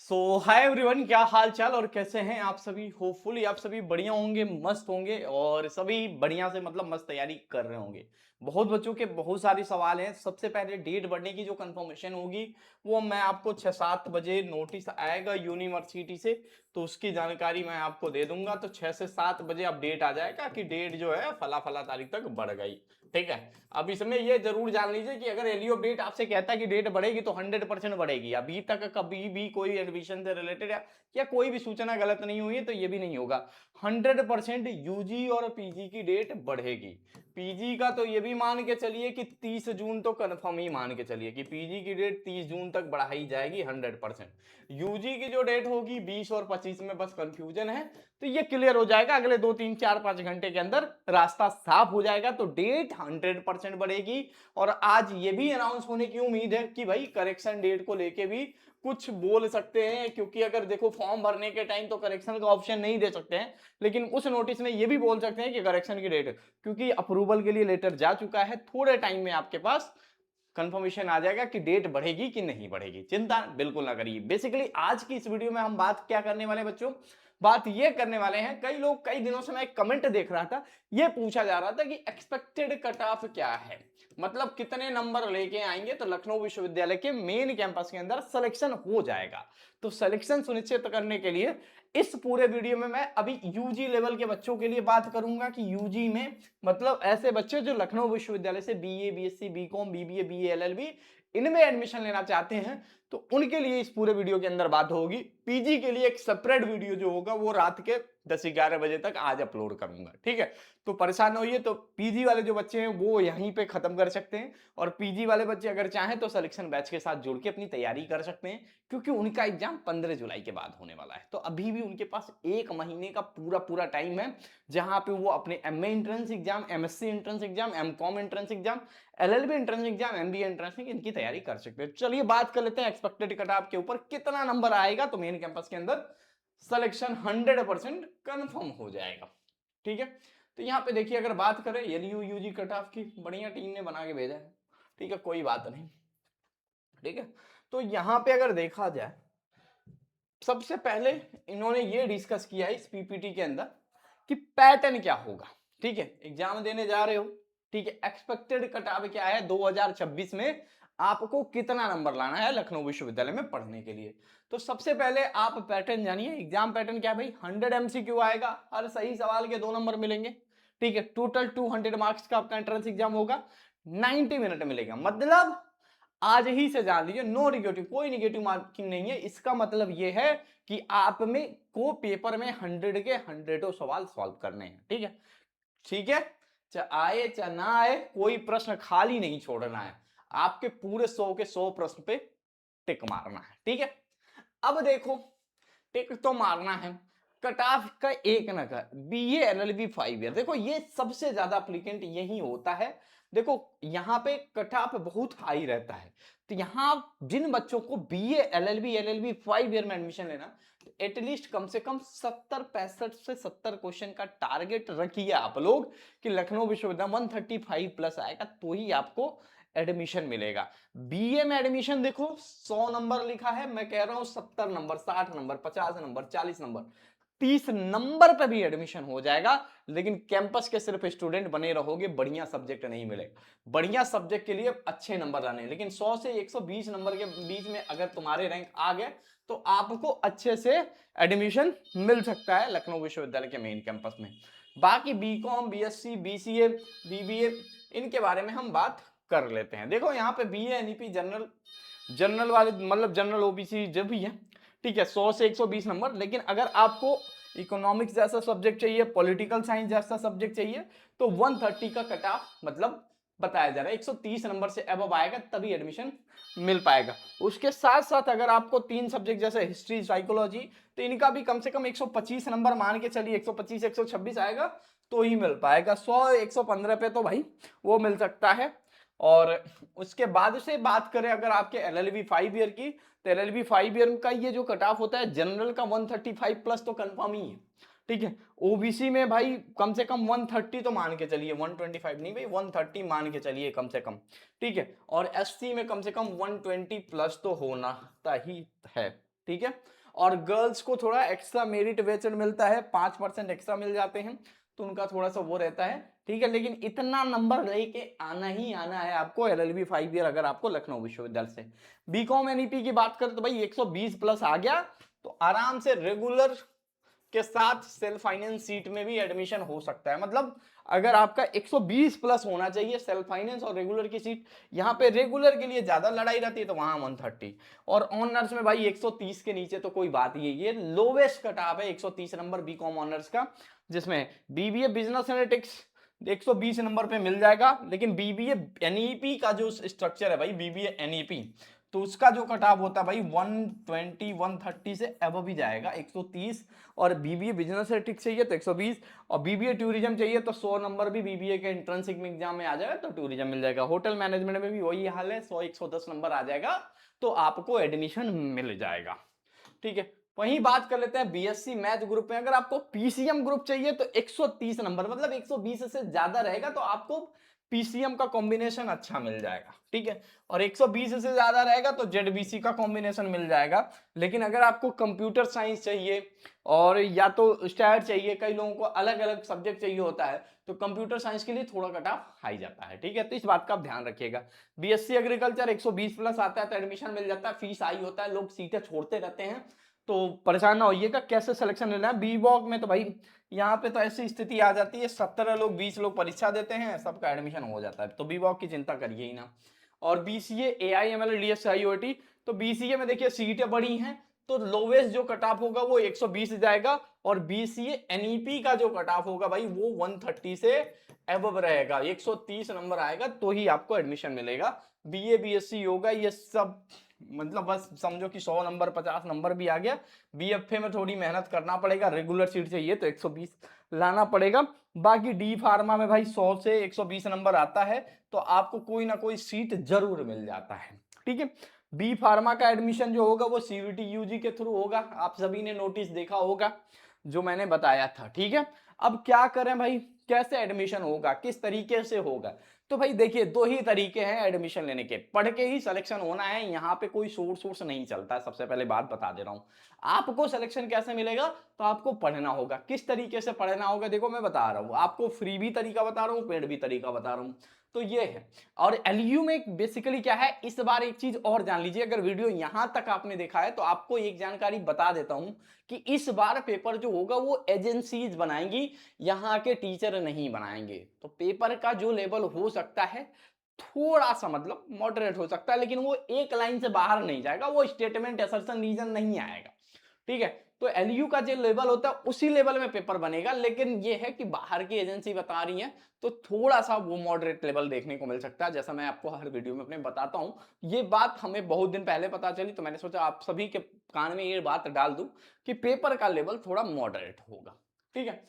सो hi everyone, क्या हाल चाल और कैसे हैं आप सभी। होपफुली आप सभी बढ़िया होंगे, मस्त होंगे और सभी बढ़िया से मतलब मस्त तैयारी कर रहे होंगे। बहुत बच्चों के बहुत सारे सवाल हैं। सबसे पहले डेट बढ़ने की जो कंफर्मेशन होगी वो मैं आपको 6-7 बजे नोटिस आएगा यूनिवर्सिटी से, तो उसकी जानकारी मैं आपको दे दूंगा। तो 6 से 7 बजे अपडेट आ जाएगा कि डेट जो है फला फला तारीख तक बढ़ गई। ठीक है। अब इसमें ये जरूर जान लीजिए कि अगर एलियो अपडेट आपसे कहता है कि डेट बढ़ेगी तो 100% बढ़ेगी। अभी तक कभी भी कोई एडमिशन से रिलेटेड या कोई भी सूचना गलत नहीं हुई है तो ये भी नहीं होगा। 100% यूजी और पीजी की डेट बढ़ेगी। पीजी का तो ये भी मान के चलिए कि 30 जून तो कन्फर्म ही मान के चलिए कि पीजी की डेट 30 जून तक बढ़ाई जाएगी 100%। यूजी की जो डेट होगी 20 और 25 में बस कंफ्यूजन है, तो ये क्लियर हो जाएगा अगले 2-3-4-5 घंटे के अंदर रास्ता साफ हो जाएगा। तो डेट 100% बढ़ेगी। और आज ये भी अनाउंस होने की उम्मीद है कि भाई करेक्शन डेट को लेके भी कुछ बोल सकते हैं, क्योंकि अगर देखो फॉर्म भरने के टाइम तो करेक्शन का ऑप्शन नहीं दे सकते हैं, लेकिन उस नोटिस में ये भी बोल सकते हैं कि करेक्शन की डेट, क्योंकि अप्रूवल के लिए लेटर जा चुका है, थोड़े टाइम में आपके पास कंफर्मेशन आ जाएगा कि डेट बढ़ेगी कि नहीं बढ़ेगी। चिंता बिल्कुल ना करिए। बेसिकली आज की इस वीडियो में हम बात क्या करने वाले हैं बच्चों, बात ये करने वाले हैं, कई लोग कई दिनों से मैं एक कमेंट देख रहा था, ये पूछा जा रहा था कि एक्सपेक्टेड कट ऑफ क्या है, मतलब कितने नंबर लेके आएंगे तो लखनऊ विश्वविद्यालय के मेन कैंपस के अंदर सिलेक्शन हो जाएगा। तो सिलेक्शन सुनिश्चित करने के लिए इस पूरे वीडियो में मैं अभी यूजी लेवल के बच्चों के लिए बात करूंगा कि यूजी में मतलब ऐसे बच्चे जो लखनऊ विश्वविद्यालय से BA, BSc, BCom, BBA, BA, LLB इनमें एडमिशन लेना चाहते हैं, तो उनके लिए इस पूरे वीडियो के अंदर बात होगी। पीजी के लिए एक सेपरेट वीडियो जो होगा वो रात के 10-11 बजे तक आज अपलोड करूंगा। ठीक है। तो परेशान होइए। तो पीजी वाले जो बच्चे हैं वो यहीं पे खत्म कर सकते हैं, और पीजी वाले बच्चे अगर चाहें तो सिलेक्शन बैच के साथ जुड़ के अपनी तैयारी कर सकते हैं, क्योंकि उनका एग्जाम 15 जुलाई के बाद होने वाला है। तो अभी भी उनके पास 1 महीने का पूरा पूरा टाइम है, जहां पे वो अपने MA entrance exam, MSc entrance exam, MCom entrance exam, LLB entrance exam, MBA entrance इनकी तैयारी कर सकते हैं। चलिए बात कर लेते हैं एक्सपेक्टेड कट ऑफ के ऊपर, कितना नंबर आएगा तो मेन कैंपस के अंदर सिलेक्शन 100% कंफर्म हो जाएगा। ठीक है। तो यहाँ पे देखिए, अगर बात करें एलयू यूजी कट ऑफ की, बढ़िया टीम ने बना के भेजा है। ठीक है, कोई बात नहीं। ठीक है। तो यहाँ पे अगर देखा जाए, सबसे पहले इन्होंने ये डिस्कस किया है इस पीपीटी के अंदर कि पैटर्न क्या होगा। ठीक है, एग्जाम देने जा रहे हो, ठीक है, एक्सपेक्टेड कट ऑफ क्या है 2026 में, आपको कितना नंबर लाना है लखनऊ विश्वविद्यालय में पढ़ने के लिए। तो सबसे पहले आप पैटर्न जानिए। एग्जाम पैटर्न क्या है भाई, 100 एमसीक्यू आएगा, हर सही सवाल के 2 नंबर मिलेंगे। ठीक है, टोटल 200 मार्क्स का आपका एंट्रेंस एग्जाम होगा, 90 मिनट मिलेगा। मतलब आज ही से जान लीजिए, नो निगेटिव, कोई निगेटिव मार्किंग नहीं है। इसका मतलब यह है कि आप में को पेपर में 100 के 100 सवाल सॉल्व करने हैं। ठीक है। ठीक है, चाहे आए चाहे ना आए, कोई प्रश्न खाली नहीं छोड़ना है। आपके पूरे 100 के 100 प्रश्न पे टिक मारना है। ठीक है। अब देखो, टिक तो मारना है, कट ऑफ का एक न का बीए एलएलबी 5 ईयर, देखो ये सबसे ज्यादा एप्लीकेंट यही होता है। देखो यहाँ पे कट ऑफ बहुत हाई रहता है, तो यहाँ जिन बच्चों को बीए एलएलबी 5 ईयर में एडमिशन लेना, एटलीस्ट कम से कम 65 से 70 क्वेश्चन का टारगेट रखिए आप लोग कि लखनऊ विश्वविद्यालय 135 प्लस आएगा तो ही आपको एडमिशन मिलेगा। बीए में एडमिशन देखो 100 नंबर लिखा है, मैं कह रहा हूं 70 number, 60 number, 50 number, 40 number, 30 number पे भी एडमिशन हो जाएगा। लेकिन कैंपस के सिर्फ स्टूडेंट बने रहोगे, बढ़िया सब्जेक्ट नहीं मिलेगा। बढ़िया सब्जेक्ट के लिए अच्छे नंबर लाने, लेकिन 100 से 120 नंबर के बीच में अगर तुम्हारे रैंक आ गए तो आपको अच्छे से एडमिशन मिल सकता है लखनऊ विश्वविद्यालय के मेन कैंपस में। बाकी बीकॉम, बीएससी, बीसीए, बीबीए इनके बारे में हम बात कर लेते हैं। देखो यहाँ पे बीए एनईपी जनरल, जनरल वाले मतलब जनरल ओबीसी जब भी है, ठीक है, 100 से 120 नंबर। लेकिन अगर आपको इकोनॉमिक्स जैसा सब्जेक्ट चाहिए, पॉलिटिकल साइंस जैसा सब्जेक्ट चाहिए, तो 130 का कट ऑफ मतलब बताया जा रहा है, 130 नंबर से अबव आएगा तभी एडमिशन मिल पाएगा। उसके साथ साथ अगर आपको 3 सब्जेक्ट जैसे हिस्ट्री, साइकोलॉजी, तो इनका भी कम से कम 125 नंबर मान के चलिए, 125 126 आएगा तो ही मिल पाएगा। 100 115 पे तो भाई वो मिल सकता है। और उसके बाद से बात करें अगर आपके एलएलबी 5 ईयर की, तो एलएलबी 5 ईयर का ये जो कट ऑफ होता है जनरल का 135 प्लस तो कंफर्म ही है। ठीक है। ओबीसी में भाई कम से कम 130 तो मान के चलिए, 125 नहीं भाई, 130 मान के चलिए कम से कम। ठीक है। और एससी में कम से कम 120 प्लस तो होना ही है। ठीक है। और गर्ल्स को थोड़ा एक्स्ट्रा मेरिट वेटेड मिलता है, 5% एक्स्ट्रा मिल जाते हैं, तो उनका थोड़ा सा वो रहता है, ठीक है। लेकिन इतना नंबर लेके आना ही आना है आपको एलएलबी 5 ईयर अगर आपको लखनऊ विश्वविद्यालय से। बीकॉम एनईपी की बात करें तो भाई 120 प्लस आ गया तो आराम से रेगुलर के साथ सेल्फ फाइनेंस सीट में भी एडमिशन हो सकता है। मतलब अगर आपका 120 प्लस होना चाहिए सेल्फ फाइनेंस और रेगुलर की सीट, यहाँ पे रेगुलर के लिए ज्यादा लड़ाई रहती है तो वहां 130, और ऑनर्स में भाई 130 के नीचे तो कोई बात ही है, ये लोवेस्ट कट ऑफ है 130 नंबर बीकॉम ऑनर्स का, जिसमें बीबीए बिजनेस एनालिटिक्स 120 नंबर पे मिल जाएगा। लेकिन बीबीए एनईपी का जो स्ट्रक्चर है भाई, बीबीए एनईपी, तो उसका जो कट ऑफ होता है भाई 120 130 से अबव ही जाएगा 130, और बीबीए बिजनेस एथिक्स चाहिए तो 120, और बीबीए टूरिज्म चाहिए तो 100 नंबर भी बीबीए के एंट्रेंस एग्जाम में आ जाएगा तो टूरिज्म मिल जाएगा। होटल मैनेजमेंट में भी वही हाल है, 100 110 नंबर आ जाएगा तो आपको एडमिशन मिल जाएगा, ठीक है। वहीं बात कर लेते हैं बीएससी मैथ ग्रुप में, अगर आपको पीसीएम ग्रुप चाहिए तो 130 नंबर, मतलब 120 से ज्यादा रहेगा तो आपको पीसीएम का कॉम्बिनेशन अच्छा मिल जाएगा, ठीक है। और 120 से ज्यादा रहेगा तो जेडबीसी का कॉम्बिनेशन मिल जाएगा। लेकिन अगर आपको कंप्यूटर साइंस चाहिए और या तो स्टैट चाहिए, कई लोगों को अलग अलग सब्जेक्ट चाहिए होता है, तो कंप्यूटर साइंस के लिए थोड़ा कट ऑफ हाई जाता है, ठीक है। तो इस बात का आप ध्यान रखिएगा। बीएससी एग्रीकल्चर 120 प्लस आता है तो एडमिशन मिल जाता है, फीस हाई होता है, लोग सीटें छोड़ते रहते हैं, तो परेशान ना होइएगा कैसे सिलेक्शन लेना है। बी वॉक में तो भाई यहाँ पे तो ऐसी स्थिति आ जाती है 17 लोग 20 लोग परीक्षा देते हैं, सबका एडमिशन हो जाता है, तो बी वॉक की चिंता करिए ही ना। और बीसीए एआईएमएल डीएसआईओटी, तो बीसीए में देखिए सीटें बड़ी हैं तो लोवेस्ट जो कट ऑफ होगा वो 120 जाएगा, और बीसीए एनईपी का जो कट ऑफ होगा भाई वो 130 से एबव रहेगा, 130 नंबर आएगा तो ही आपको एडमिशन मिलेगा। बीए बीएससी होगा ये सब, मतलब बस समझो कि 100 नंबर 50 नंबर भी आ गया। बीएफए में थोड़ी मेहनत करना पड़ेगा, रेगुलर सीट चाहिए तो 120 लाना पड़ेगा। बाकी डी फार्मा में भाई 100 से 120 नंबर आता है तो आपको कोई ना कोई सीट जरूर मिल जाता है, ठीक है। बी फार्मा का एडमिशन जो होगा वो सीवीटी यूजी के थ्रू होगा, आप सभी ने नोटिस देखा होगा जो मैंने बताया था, ठीक है। अब क्या करें भाई, कैसे एडमिशन होगा, किस तरीके से होगा, तो भाई देखिए दो ही तरीके हैं एडमिशन लेने के, पढ़ के ही सिलेक्शन होना है, यहाँ पे कोई सोर्स नहीं चलता, सबसे पहले बात बता दे रहा हूँ। आपको सिलेक्शन कैसे मिलेगा, तो आपको पढ़ना होगा। किस तरीके से पढ़ना होगा, देखो मैं बता रहा हूँ आपको, फ्री भी तरीका बता रहा हूँ, पेड भी तरीका बता रहा हूँ, तो ये है। और एलयू में बेसिकली क्या है, इस बार एक चीज और जान लीजिए, अगर वीडियो यहां तक आपने देखा है तो आपको एक जानकारी बता देता हूं कि इस बार पेपर जो होगा वो एजेंसीज बनाएंगी, यहाँ के टीचर नहीं बनाएंगे। तो पेपर का जो लेवल हो सकता है थोड़ा सा मतलब मॉडरेट हो सकता है, लेकिन वो एक लाइन से बाहर नहीं जाएगा, वो स्टेटमेंट असर्शन रीजन नहीं आएगा, ठीक है। तो एलयू का जो लेवल होता है उसी लेवल में पेपर बनेगा, लेकिन ये है कि बाहर की एजेंसी बता रही है तो थोड़ा सा वो मॉडरेट लेवल देखने को मिल सकता है, जैसा मैं आपको हर वीडियो में अपने बताता हूं। ये बात हमें बहुत दिन पहले पता चली तो मैंने सोचा आप सभी के कान में ये बात डाल दूं कि पेपर का लेवल थोड़ा मॉडरेट होगा, ठीक है।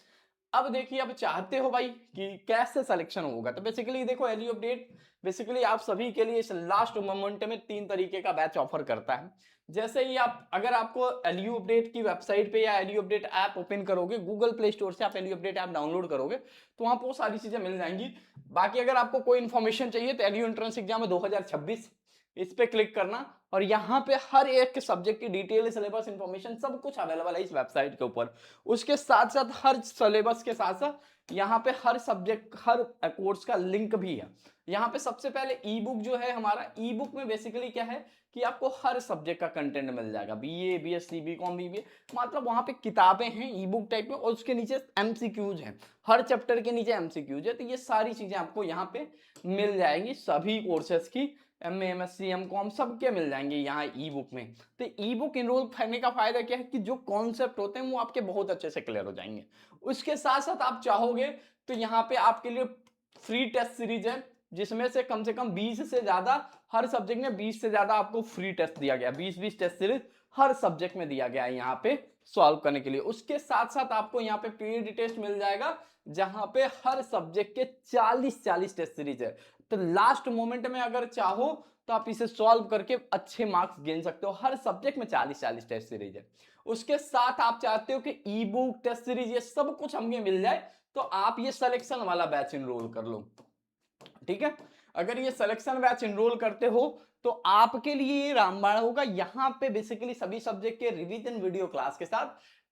अब देखिए, अब चाहते हो भाई कि कैसे सिलेक्शन होगा, तो बेसिकली देखो एलयू अपडेट बेसिकली आप सभी के लिए इस लास्ट मोमेंट में 3 तरीके का बैच ऑफर करता है। जैसे ही आप, अगर आपको एलयू अपडेट की वेबसाइट पे या एलयू अपडेट ऐप ओपन करोगे, गूगल प्ले स्टोर से आप एलयू अपडेट ऐप डाउनलोड करोगे तो वहां पर वो सारी चीजें मिल जाएंगी। बाकी अगर आपको कोई इन्फॉर्मेशन चाहिए तो एलयू एंट्रेंस एग्जाम 2026 इस पे क्लिक करना, और यहाँ पे हर एक सब्जेक्ट की डिटेल सिलेबस इंफॉर्मेशन सब कुछ अवेलेबल है इस वेबसाइट के ऊपर। उसके साथ साथ हर सिलेबस के साथ साथ यहाँ पे हर सब्जेक्ट हर कोर्स का लिंक भी है। यहाँ पे सबसे पहले ई बुक जो है हमारा, ई बुक में बेसिकली क्या है कि आपको हर सब्जेक्ट का कंटेंट मिल जाएगा, बीए बीएससी बीकॉम बीबीए, मतलब वहां पे किताबें हैं ई बुक टाइप में, और उसके नीचे एमसीक्यूज हैं, हर चैप्टर के नीचे एमसीक्यूज है, तो ये सारी चीजें आपको यहाँ पे मिल जाएंगी सभी कोर्सेज की, एमए एमएससी एमकॉम सबके मिल जाएंगे यहाँ ई बुक में। तो ई बुक इनरोल करने का फायदा क्या है कि जो कॉन्सेप्ट होते हैं वो आपके बहुत अच्छे से क्लियर हो जाएंगे। उसके साथ साथ आप चाहोगे तो यहाँ पे आपके लिए फ्री टेस्ट सीरीज है, जिसमें से कम 20 से ज्यादा, हर सब्जेक्ट में 20 से ज्यादा आपको फ्री टेस्ट दिया गया, 20 टेस्ट सीरीज हर सब्जेक्ट में दिया गया है यहाँ पे सॉल्व करने के लिए। उसके साथ साथ आपको यहाँ पे पेड टेस्ट मिल जाएगा, जहां पे हर सब्जेक्ट के 40 टेस्ट सीरीज है, तो लास्ट मोमेंट में अगर चाहो तो आप इसे सॉल्व करके अच्छे मार्क्स गेन सकते हो। हर सब्जेक्ट में 40 टेस्ट सीरीज है। उसके साथ आप चाहते हो कि ई बुक टेस्ट सीरीज ये सब कुछ हमें मिल जाए, तो आप ये सिलेक्शन वाला बैच इनरोल कर लो, ठीक है। अगर ये सिलेक्शन बैच इनरोल करते हो तो आपके लिए ये रामबाण होगा। यहाँ पे बेसिकली सभी सब्जेक्ट के रिवीजन वीडियो क्लास के साथ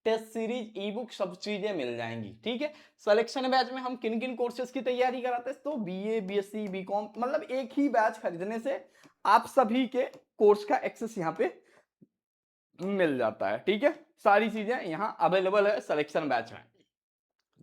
टेस्ट सीरीज, ई बुक, सब चीजें मिल जाएंगी। ठीक है, सिलेक्शन बैच में हम किन किन कोर्सेज की तैयारी कराते हैं, तो बीए, बीएससी, बीकॉम, मतलब एक ही बैच खरीदने से आप सभी के कोर्स का एक्सेस यहाँ पे मिल जाता है। ठीक है, सारी चीजें यहाँ अवेलेबल है सिलेक्शन बैच में,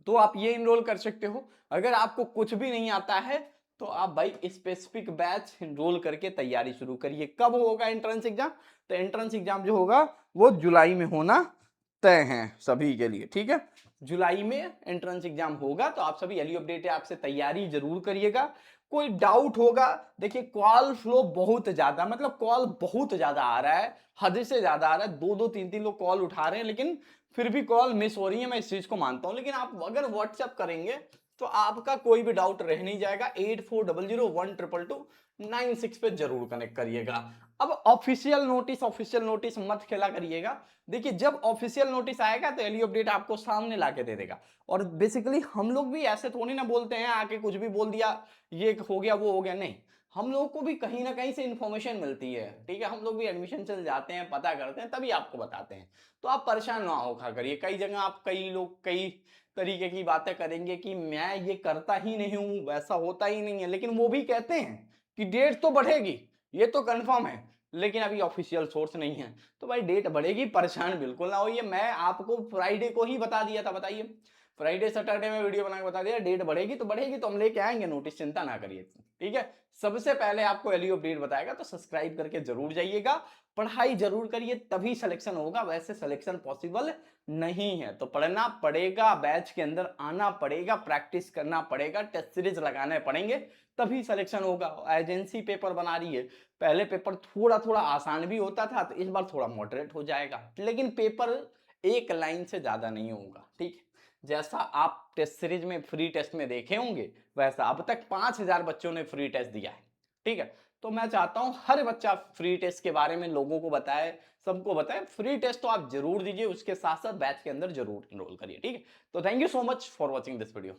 तो आप ये इनरोल कर सकते हो। अगर आपको कुछ भी नहीं आता है तो आप भाई स्पेसिफिक बैच इनरोल करके तैयारी शुरू करिए। कब होगा एंट्रेंस एग्जाम, तो एंट्रेंस एग्जाम जो होगा वो जुलाई में होना तय है सभी के लिए। ठीक है, जुलाई में एंट्रेंस एग्जाम होगा, तो आप सभी एलयू अपडेट ऐप से तैयारी जरूर करिएगा। कोई डाउट होगा, देखिए कॉल फ्लो बहुत ज्यादा, मतलब कॉल बहुत ज्यादा आ रहा है, हद से ज्यादा आ रहा है, दो दो तीन तीन लोग कॉल उठा रहे हैं, लेकिन फिर भी कॉल मिस हो रही है। मैं इस चीज को मानता हूं, लेकिन आप अगर व्हाट्सएप करेंगे तो आपका कोई भी डाउट रह नहीं जाएगा। 8400122296 पे जरूर कनेक्ट करिएगा। अब ऑफिशियल नोटिस मत खेला करिएगा। देखिए जब ऑफिशियल नोटिस आएगा तो एलयू अपडेट आपको सामने लाके दे देगा। और बेसिकली हम लोग भी ऐसे थोड़ी ना बोलते हैं आके कुछ भी बोल दिया, ये हो गया वो हो गया, नहीं, हम लोगों को भी कहीं ना कहीं से इंफॉर्मेशन मिलती है। ठीक है, हम लोग भी एडमिशन चल जाते हैं, पता करते हैं, तभी आपको बताते हैं। तो आप परेशान ना होखा करिए। कई जगह आप, कई लोग कई तरीके की बातें करेंगे कि मैं ये करता ही नहीं हूं, वैसा होता ही नहीं है, लेकिन वो भी कहते हैं कि डेट तो बढ़ेगी, ये तो कंफर्म है, लेकिन अभी ऑफिशियल सोर्स नहीं है। तो भाई डेट बढ़ेगी, परेशान बिल्कुल ना होइए। मैं आपको फ्राइडे को ही बता दिया था, बताइए, फ्राइडे सैटरडे में वीडियो बना के बता दिया डेट बढ़ेगी तो बढ़ेगी, तो हम लेके आएंगे नोटिस, चिंता ना करिए। ठीक है, सबसे पहले आपको एलयू अपडेट बताएगा, तो सब्सक्राइब करके जरूर जाइएगा। पढ़ाई जरूर करिए, तभी सिलेक्शन होगा, वैसे सिलेक्शन पॉसिबल नहीं है। तो पढ़ना पड़ेगा, बैच के अंदर आना पड़ेगा, प्रैक्टिस करना पड़ेगा, टेस्ट सीरीज लगाने पड़ेंगे, तभी सिलेक्शन होगा। एजेंसी पेपर बना रही है, पहले पेपर थोड़ा थोड़ा आसान भी होता था, तो इस बार थोड़ा मॉडरेट हो जाएगा, लेकिन पेपर एक लाइन से ज्यादा नहीं होगा। ठीक है, जैसा आप टेस्ट सीरीज में फ्री टेस्ट में देखे होंगे, वैसा अब तक 5000 बच्चों ने फ्री टेस्ट दिया है। ठीक है, तो मैं चाहता हूं हर बच्चा फ्री टेस्ट के बारे में लोगों को बताए, सबको बताए। फ्री टेस्ट तो आप जरूर दीजिए, उसके साथ साथ बैच के अंदर जरूर एनरोल करिए। ठीक है, तो thank you so much for watching this video.